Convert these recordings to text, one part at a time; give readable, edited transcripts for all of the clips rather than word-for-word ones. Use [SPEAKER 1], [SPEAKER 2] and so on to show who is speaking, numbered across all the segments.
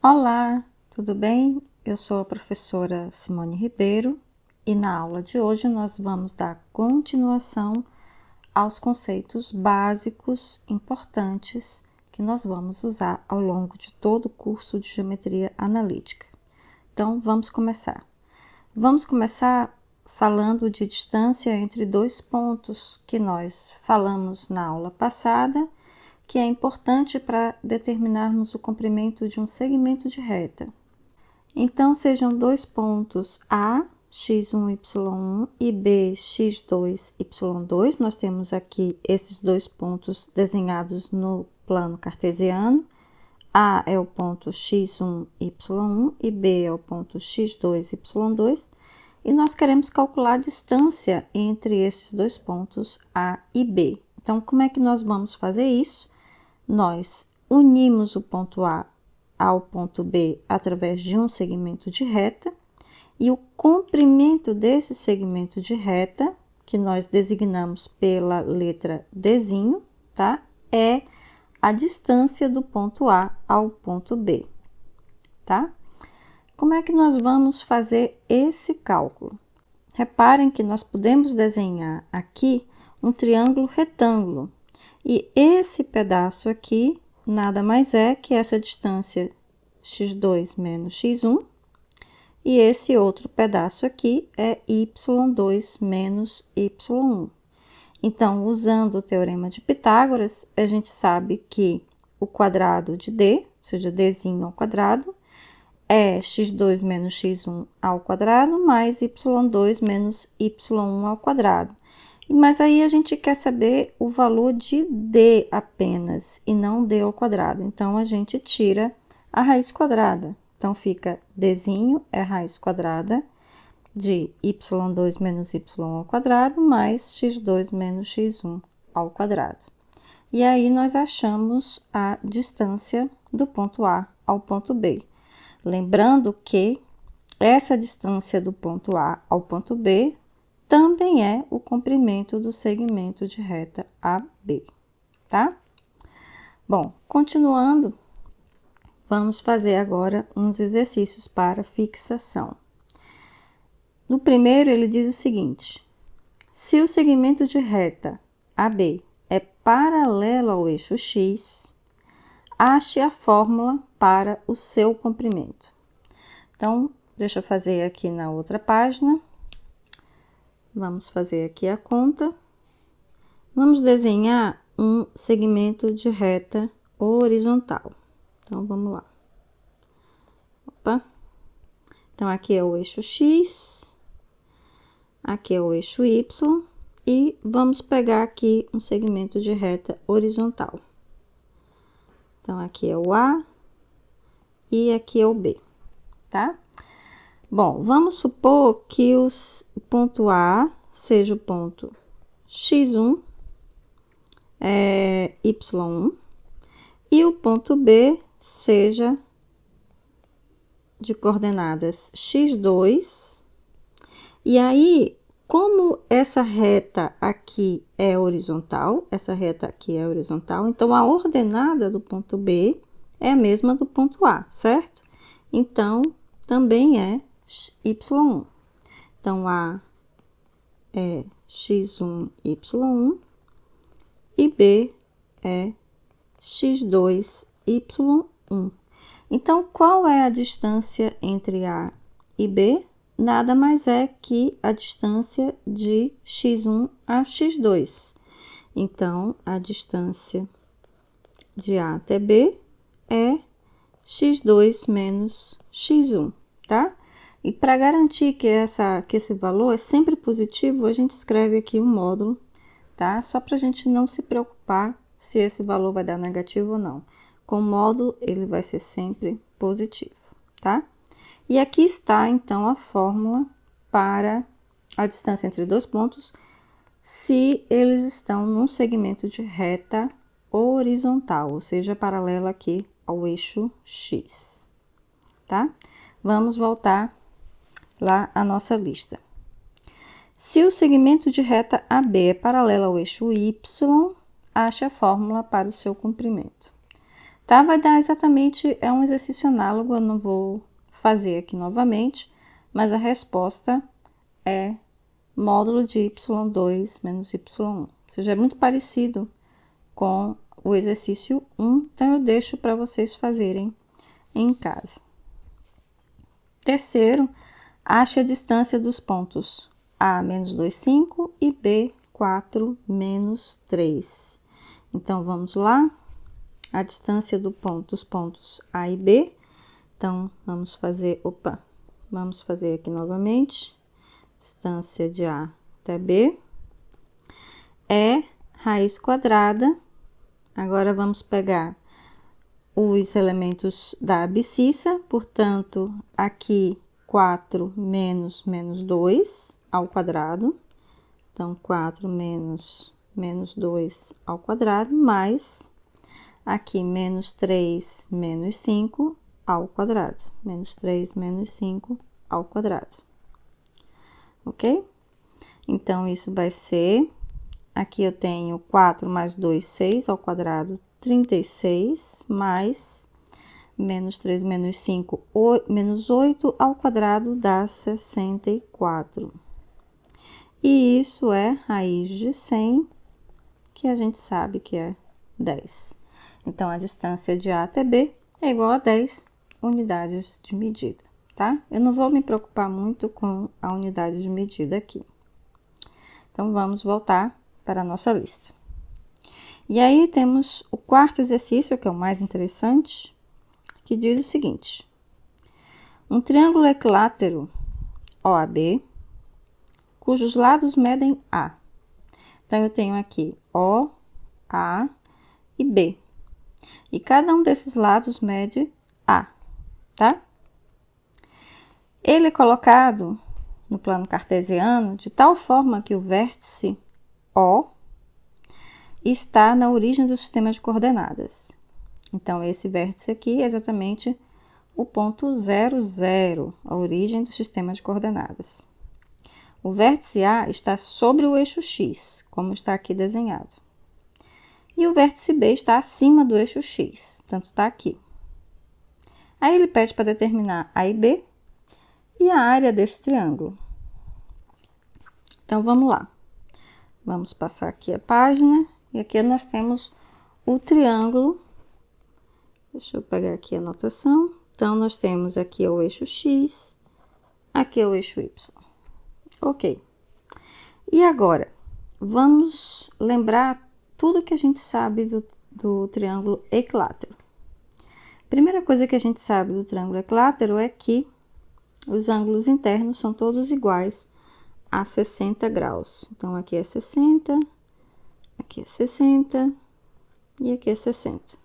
[SPEAKER 1] Olá, tudo bem? Eu sou a professora Simone Ribeiro e na aula de hoje nós vamos dar continuação aos conceitos básicos importantes que nós vamos usar ao longo de todo o curso de Geometria Analítica. Então, vamos começar. Vamos começar falando de distância entre dois pontos que nós falamos na aula passada, que é importante para determinarmos o comprimento de um segmento de reta. Então, sejam dois pontos A, x1, y1 e B, x2, y2. Nós temos aqui esses dois pontos desenhados no plano cartesiano. A é o ponto x1, y1 e B é o ponto x2, y2. E nós queremos calcular a distância entre esses dois pontos A e B. Então, como é que nós vamos fazer isso? Nós unimos o ponto A ao ponto B através de um segmento de reta, e o comprimento desse segmento de reta, que nós designamos pela letra Dzinho, tá? É a distância do ponto A ao ponto B, tá? Como é que nós vamos fazer esse cálculo? Reparem que nós podemos desenhar aqui um triângulo retângulo. E esse pedaço aqui nada mais é que essa distância x2 menos x1. E esse outro pedaço aqui é y2 menos y1. Então, usando o teorema de Pitágoras, a gente sabe que o quadrado de d, ou seja, dzinho ao quadrado, é x2 menos x1 ao quadrado, mais y2 menos y1 ao quadrado. Mas aí a gente quer saber o valor de d apenas, e não d ao quadrado. Então, a gente tira a raiz quadrada. Então, fica dzinho é a raiz quadrada de y2 menos y1 ao quadrado, mais x2 menos x1 ao quadrado. E aí, nós achamos a distância do ponto A ao ponto B. Lembrando que essa distância do ponto A ao ponto B também é o comprimento do segmento de reta AB, tá? Bom, continuando, vamos fazer agora uns exercícios para fixação. No primeiro, ele diz o seguinte: se o segmento de reta AB é paralelo ao eixo X, ache a fórmula para o seu comprimento. Então, deixa eu fazer aqui na outra página. Vamos fazer aqui a conta. Vamos desenhar um segmento de reta horizontal. Então, vamos lá. Opa. Então, aqui é o eixo X, aqui é o eixo Y, e vamos pegar aqui um segmento de reta horizontal. Então, aqui é o A e aqui é o B, tá? Bom, vamos supor que o ponto A seja o ponto x1, y1, e o ponto B seja de coordenadas x2. E aí, como essa reta aqui é horizontal, então a ordenada do ponto B é a mesma do ponto A, certo? Então, também é y1. Então, A é x1, y1, e B é x2, y1. Então, qual é a distância entre A e B? Nada mais é que a distância de x1 a x2. Então, a distância de A até B é x2 menos x1, tá? E para garantir que esse valor é sempre positivo, a gente escreve aqui um módulo, tá? Só para a gente não se preocupar se esse valor vai dar negativo ou não. Com módulo, ele vai ser sempre positivo, tá? E aqui está, então, a fórmula para a distância entre dois pontos, se eles estão num segmento de reta horizontal, ou seja, paralela aqui ao eixo X, tá? Vamos voltar lá a nossa lista. Se o segmento de reta AB é paralelo ao eixo Y, ache a fórmula para o seu comprimento. tá? Vai dar exatamente, é um exercício análogo, eu não vou fazer aqui novamente, mas a resposta é módulo de y2 menos y1. Ou seja, é muito parecido com o exercício 1, então eu deixo para vocês fazerem em casa. Terceiro, ache a distância dos pontos A menos 2, 5 e B, 4, menos 3. Então, vamos lá. A distância dos pontos A e B. Então, vamos fazer aqui novamente. Distância de A até B é raiz quadrada. Agora, vamos pegar os elementos da abscissa, portanto, aqui 4 menos 2 ao quadrado. Então, 4 menos 2 ao quadrado, mais aqui menos 3 menos 5 ao quadrado. Menos 3 menos 5 ao quadrado. Ok? Então, isso vai ser... Aqui eu tenho 4 mais 2, 6 ao quadrado, 36, mais menos 3 menos 5, menos 8 ao quadrado dá 64. E isso é raiz de 100, que a gente sabe que é 10. Então, a distância de A até B é igual a 10 unidades de medida, tá? Eu não vou me preocupar muito com a unidade de medida aqui. Então, vamos voltar para a nossa lista. E aí, temos o quarto exercício, que é o mais interessante, que diz o seguinte. Um triângulo equilátero OAB, cujos lados medem A. Então, eu tenho aqui O, A e B. E cada um desses lados mede A, tá? Ele é colocado no plano cartesiano de tal forma que o vértice O está na origem do sistema de coordenadas. Então, esse vértice aqui é exatamente o ponto 0, 0, a origem do sistema de coordenadas. O vértice A está sobre o eixo X, como está aqui desenhado. E o vértice B está acima do eixo X, portanto, está aqui. Aí, ele pede para determinar A e B e a área desse triângulo. Então, vamos lá. Vamos passar aqui a página. E aqui nós temos o triângulo. Deixa eu pegar aqui a anotação. Então, nós temos aqui o eixo X, aqui é o eixo Y. Ok. E agora, vamos lembrar tudo que a gente sabe do triângulo equilátero. Primeira coisa que a gente sabe do triângulo equilátero é que os ângulos internos são todos iguais a 60 graus. Então, aqui é 60, aqui é 60 e aqui é 60.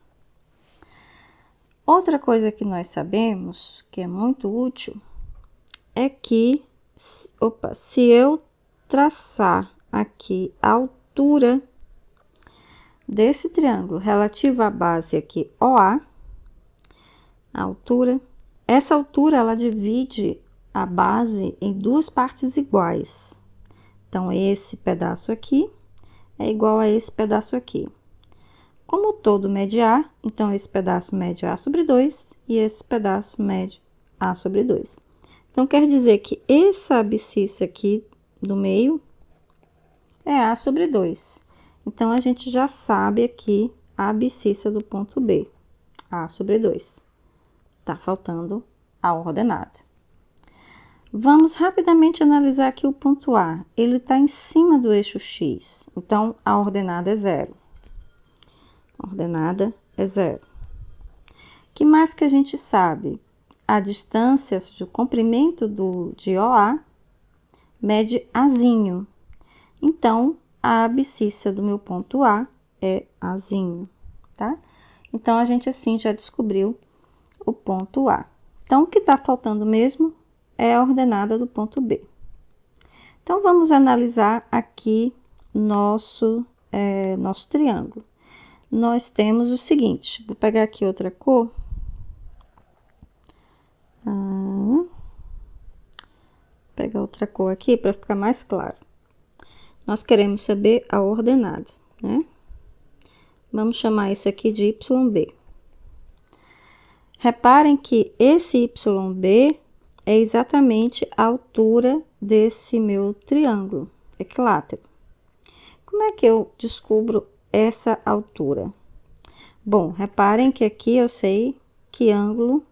[SPEAKER 1] Outra coisa que nós sabemos, que é muito útil, é que, se eu traçar aqui a altura desse triângulo relativa à base aqui OA, a altura, essa altura ela divide a base em duas partes iguais. Então, esse pedaço aqui é igual a esse pedaço aqui. Como o todo mede A, então esse pedaço mede A sobre 2 e esse pedaço mede A sobre 2. Então, quer dizer que essa abscissa aqui do meio é A sobre 2. Então, a gente já sabe aqui a abscissa do ponto B, A sobre 2. Tá faltando a ordenada. Vamos rapidamente analisar aqui o ponto A. Ele está em cima do eixo X, então a ordenada é 0. A ordenada é 0. O que mais que a gente sabe? A distância, ou seja, o comprimento de OA mede Azinho. Então, a abscissa do meu ponto A é Azinho, tá? Então, a gente assim já descobriu o ponto A. Então, o que está faltando mesmo é a ordenada do ponto B. Então, vamos analisar aqui nosso triângulo. Nós temos o seguinte, vou pegar aqui outra cor. Pegar outra cor aqui para ficar mais claro. Nós queremos saber a ordenada, né? Vamos chamar isso aqui de YB. Reparem que esse YB é exatamente a altura desse meu triângulo equilátero. Como é que eu descubro essa altura? Bom, reparem que aqui eu sei que ângulo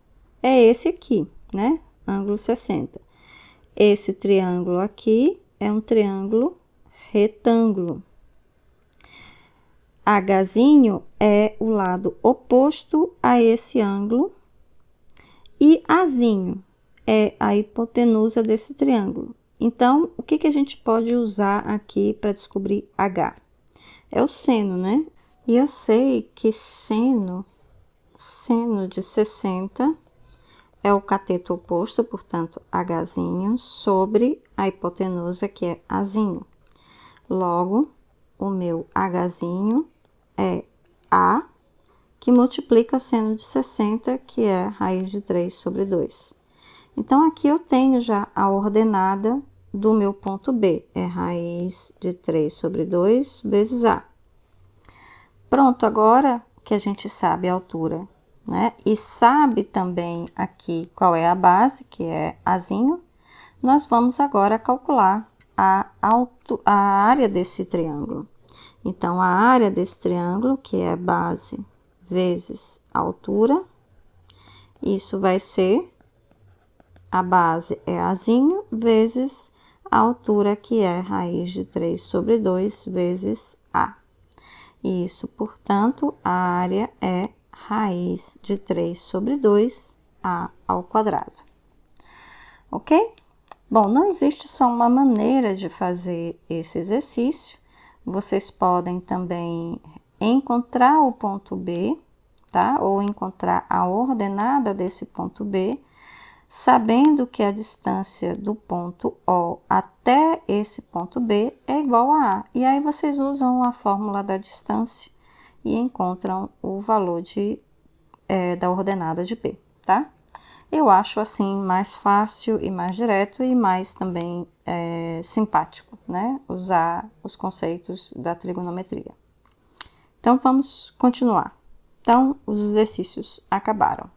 [SPEAKER 1] é esse aqui, né? Ângulo 60. Esse triângulo aqui é um triângulo retângulo. Hzinho é o lado oposto a esse ângulo e Azinho é a hipotenusa desse triângulo. Então, o que a gente pode usar aqui para descobrir H? É o seno, né? E eu sei que seno de 60 é o cateto oposto, portanto, Hzinho, sobre a hipotenusa, que é Azinho. Logo, o meu Hzinho é A, que multiplica o seno de 60, que é raiz de 3 sobre 2. Então, aqui eu tenho já a ordenada do meu ponto B, é raiz de 3 sobre 2 vezes A. Pronto, agora que a gente sabe a altura, né? E sabe também aqui qual é a base, que é Azinho, nós vamos agora calcular a área desse triângulo. Então, a área desse triângulo, que é base vezes a altura, isso vai ser, a base é Azinho, vezes a altura, que é raiz de 3 sobre 2 vezes A. Isso, portanto, a área é raiz de 3 sobre 2, A ao quadrado. Ok? Bom, não existe só uma maneira de fazer esse exercício. Vocês podem também encontrar o ponto B, tá? Ou encontrar a ordenada desse ponto B, sabendo que a distância do ponto O até esse ponto B é igual a A. E aí vocês usam a fórmula da distância e encontram o valor da ordenada de B, tá? Eu acho assim mais fácil e mais direto e mais também simpático, né? Usar os conceitos da trigonometria. Então, vamos continuar. Então, os exercícios acabaram.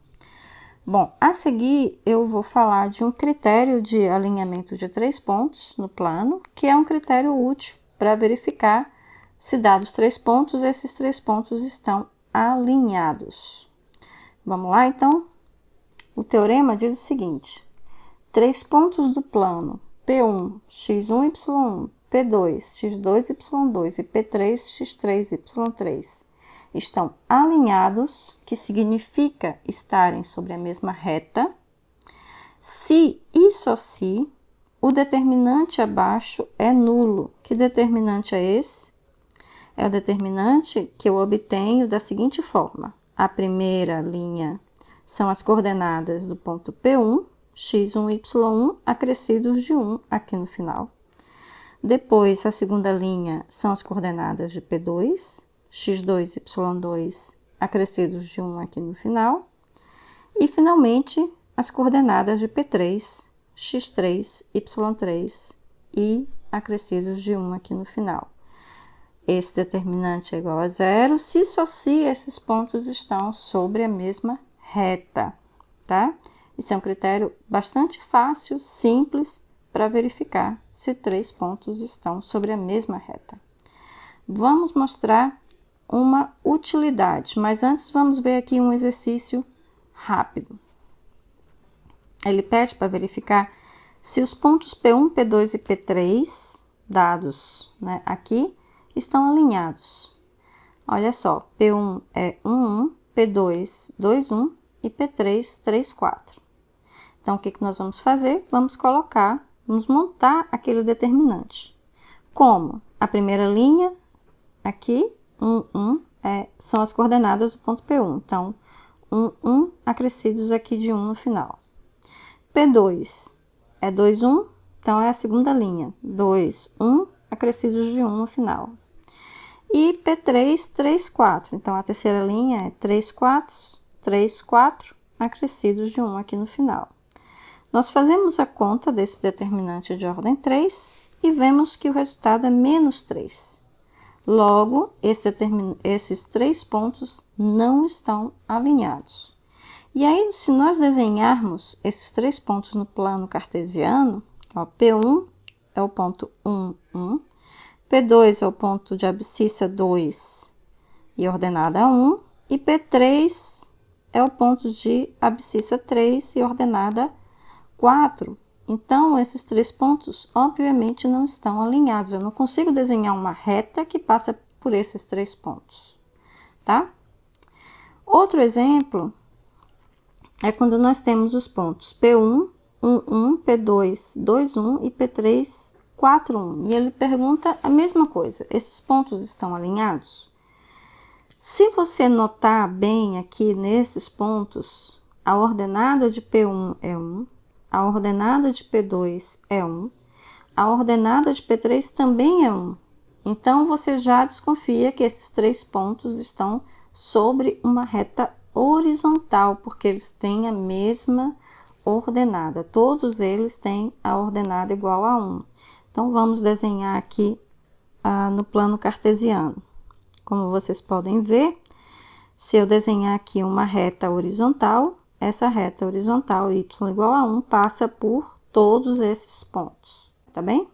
[SPEAKER 1] Bom, a seguir eu vou falar de um critério de alinhamento de 3 pontos no plano, que é um critério útil para verificar se dados 3 pontos, esses 3 pontos estão alinhados. Vamos lá, então? O teorema diz o seguinte: 3 pontos do plano P1, x1, y1, P2, x2, y2 e P3, x3, y3 estão alinhados, que significa estarem sobre a mesma reta, se e só se o determinante abaixo é nulo. Que determinante é esse? É o determinante que eu obtenho da seguinte forma: a primeira linha são as coordenadas do ponto P1, x1 e y1, acrescidos de 1 aqui no final. Depois, a segunda linha são as coordenadas de P2, x2 e y2, acrescidos de 1 aqui no final. E, finalmente, as coordenadas de P3, x3, y3 e acrescidos de 1 aqui no final. Esse determinante é igual a 0 se só se esses pontos estão sobre a mesma reta, tá? Isso é um critério bastante fácil, simples, para verificar se 3 pontos estão sobre a mesma reta. Vamos mostrar uma utilidade, mas antes vamos ver aqui um exercício rápido. Ele pede para verificar se os pontos P1, P2 e P3, dados, né, aqui, estão alinhados. Olha só, P1 é 1, 1, P2, 2, 1 e P3, 3, 4. Então, o que nós vamos fazer? Vamos montar aquele determinante. Como? A primeira linha, aqui, 1, 1, são as coordenadas do ponto P1. Então, 1, 1, acrescidos aqui de 1 no final. P2 é 2, 1, então é a segunda linha. 2, 1, acrescidos de 1 no final. E P3, 3, 4. Então, a terceira linha é 3, 4, 3, 4, acrescidos de 1 aqui no final. Nós fazemos a conta desse determinante de ordem 3 e vemos que o resultado é menos 3. Logo, esses 3 pontos não estão alinhados. E aí, se nós desenharmos esses 3 pontos no plano cartesiano, ó, P1 é o ponto 1, 1, P2 é o ponto de abscissa 2 e ordenada 1, e P3 é o ponto de abscissa 3 e ordenada 4. Então, esses 3 pontos, obviamente, não estão alinhados. Eu não consigo desenhar uma reta que passa por esses 3 pontos, tá? Outro exemplo é quando nós temos os pontos P1, 1, 1, P2, 2, 1 e P3, 4, 1. E ele pergunta a mesma coisa. Esses pontos estão alinhados? Se você notar bem aqui nesses pontos, a ordenada de P1 é 1, a ordenada de P2 é 1, a ordenada de P3 também é 1. Então, você já desconfia que esses 3 pontos estão sobre uma reta horizontal, porque eles têm a mesma ordenada. Todos eles têm a ordenada igual a 1. Então, vamos desenhar aqui no plano cartesiano. Como vocês podem ver, se eu desenhar aqui uma reta horizontal, essa reta horizontal y igual a 1 passa por todos esses pontos, tá bem?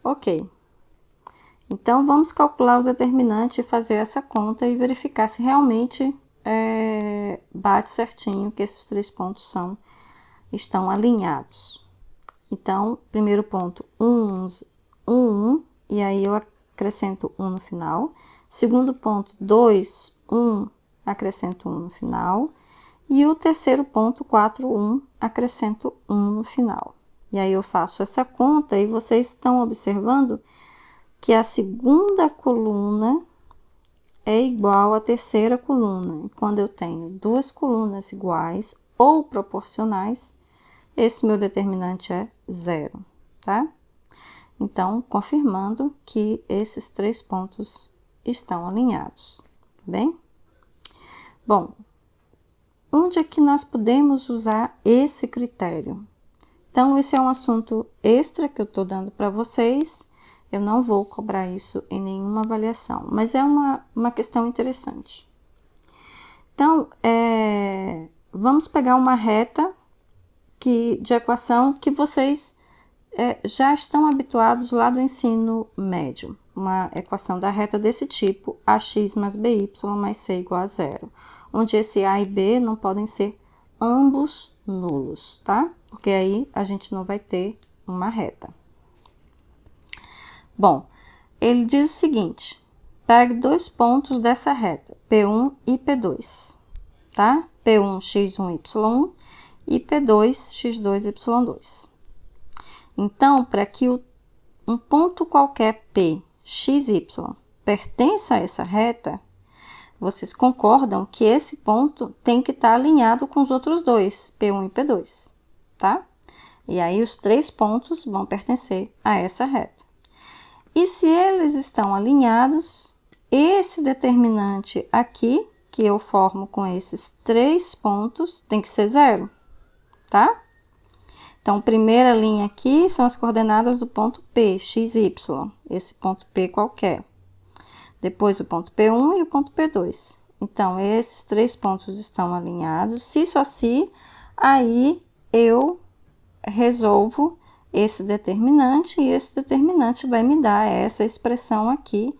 [SPEAKER 1] Ok. Então, vamos calcular o determinante e fazer essa conta e verificar se realmente bate certinho que esses 3 pontos estão alinhados. Então, primeiro ponto, 1, 1, e aí eu acrescento 1 no final. Segundo ponto, 2, 1, acrescento 1 no final. E o terceiro ponto, 4, 1, acrescento 1 no final. E aí eu faço essa conta e vocês estão observando que a segunda coluna é igual à terceira coluna. E quando eu tenho 2 colunas iguais ou proporcionais, esse meu determinante é 0, tá? Então, confirmando que esses 3 pontos estão alinhados, tá bem? Bom, onde é que nós podemos usar esse critério? Então, esse é um assunto extra que eu estou dando para vocês. Eu não vou cobrar isso em nenhuma avaliação, mas é uma questão interessante. Então, vamos pegar uma reta de equação que vocês já estão habituados lá do ensino médio. Uma equação da reta desse tipo, ax mais by mais c igual a 0. Onde esse a e b não podem ser ambos nulos, tá? Porque aí a gente não vai ter uma reta. Bom, ele diz o seguinte, pegue 2 pontos dessa reta, P1 e P2, tá? P1, x1, y1 e P2, x2, y2. Então, para que um ponto qualquer P, x, y, pertença a essa reta, vocês concordam que esse ponto tem que estar alinhado com os outros dois, P1 e P2, tá? E aí, os 3 pontos vão pertencer a essa reta. E se eles estão alinhados, esse determinante aqui, que eu formo com esses 3 pontos, tem que ser 0, tá? Então, primeira linha aqui são as coordenadas do ponto P, x, y, esse ponto P qualquer. Depois o ponto P1 e o ponto P2. Então, esses 3 pontos estão alinhados. Se só se, aí eu resolvo esse determinante e esse determinante vai me dar essa expressão aqui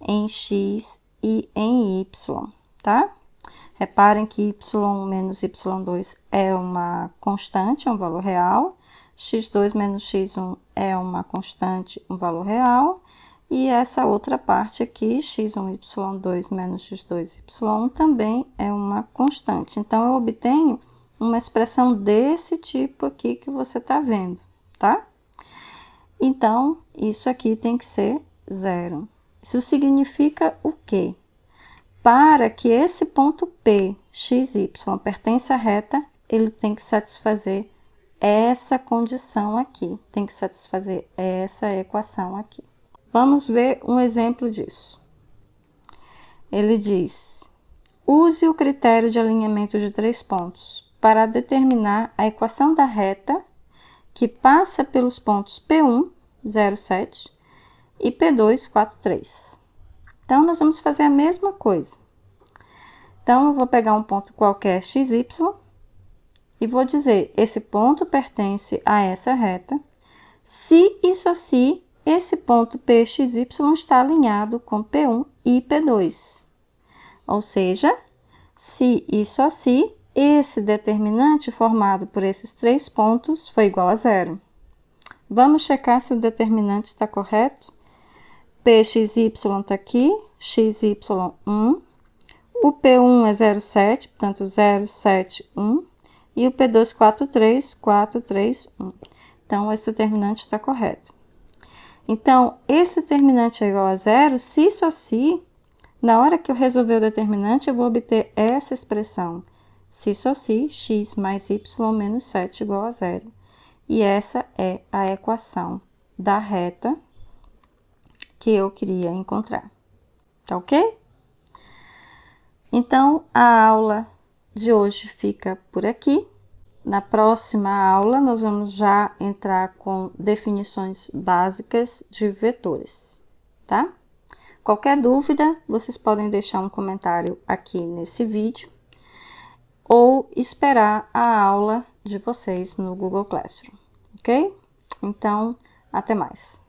[SPEAKER 1] em x e em y, tá? Reparem que y1 menos y2 é uma constante, é um valor real. x2 menos x1 é uma constante, um valor real. E essa outra parte aqui, x1, y2 menos x2, y1, também é uma constante. Então, eu obtenho uma expressão desse tipo aqui que você está vendo, tá? Então, isso aqui tem que ser 0. Isso significa o quê? Para que esse ponto P, x, y, pertença à reta, ele tem que satisfazer essa condição aqui, tem que satisfazer essa equação aqui. Vamos ver um exemplo disso. Ele diz, use o critério de alinhamento de 3 pontos para determinar a equação da reta que passa pelos pontos P1, 0, 7 e P2, 4, 3. Então, nós vamos fazer a mesma coisa. Então, eu vou pegar um ponto qualquer xy e vou dizer, esse ponto pertence a essa reta, se e só se esse ponto PXY está alinhado com P1 e P2. Ou seja, se e só se esse determinante formado por esses 3 pontos foi igual a 0. Vamos checar se o determinante está correto. PXY está aqui, XY1. O P1 é 0,7, portanto 0,71. E o P2, 4,3, 4,3,1. Então, esse determinante está correto. Então, esse determinante é igual a 0 se só se, na hora que eu resolver o determinante, eu vou obter essa expressão. Se só se, x mais y menos 7 igual a 0. E essa é a equação da reta que eu queria encontrar. Tá ok? Então, a aula de hoje fica por aqui. Na próxima aula, nós vamos já entrar com definições básicas de vetores, tá? Qualquer dúvida, vocês podem deixar um comentário aqui nesse vídeo ou esperar a aula de vocês no Google Classroom, ok? Então, até mais.